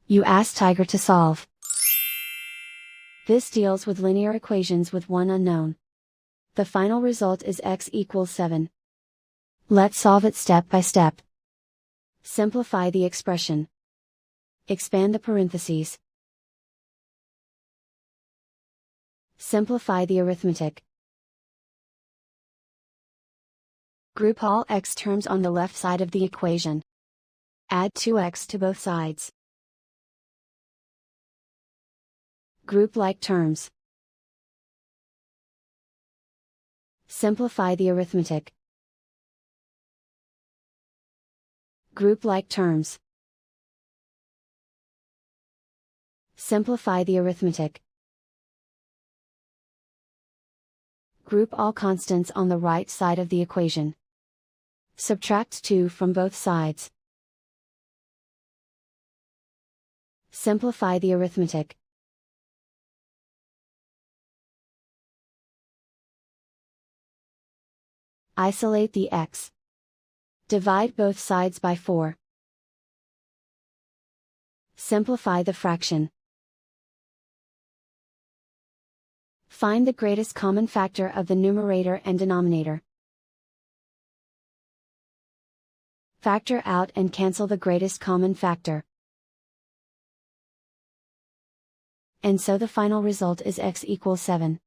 You ask Tiger to solve. This deals with linear equations with one unknown. The final result is x equals 7. Let's solve it step by step. Simplify the expression. Expand the parentheses. Simplify the arithmetic. Group all x terms on the left side of the equation. Add 2x to both sides. Group like terms. Simplify the arithmetic. Group like terms. Simplify the arithmetic. Group all constants on the right side of the equation. Subtract 2 from both sides. Simplify the arithmetic. Isolate the x. Divide both sides by 4. Simplify the fraction. Find the greatest common factor of the numerator and denominator. Factor out and cancel the greatest common factor. And so the final result is x equals 7.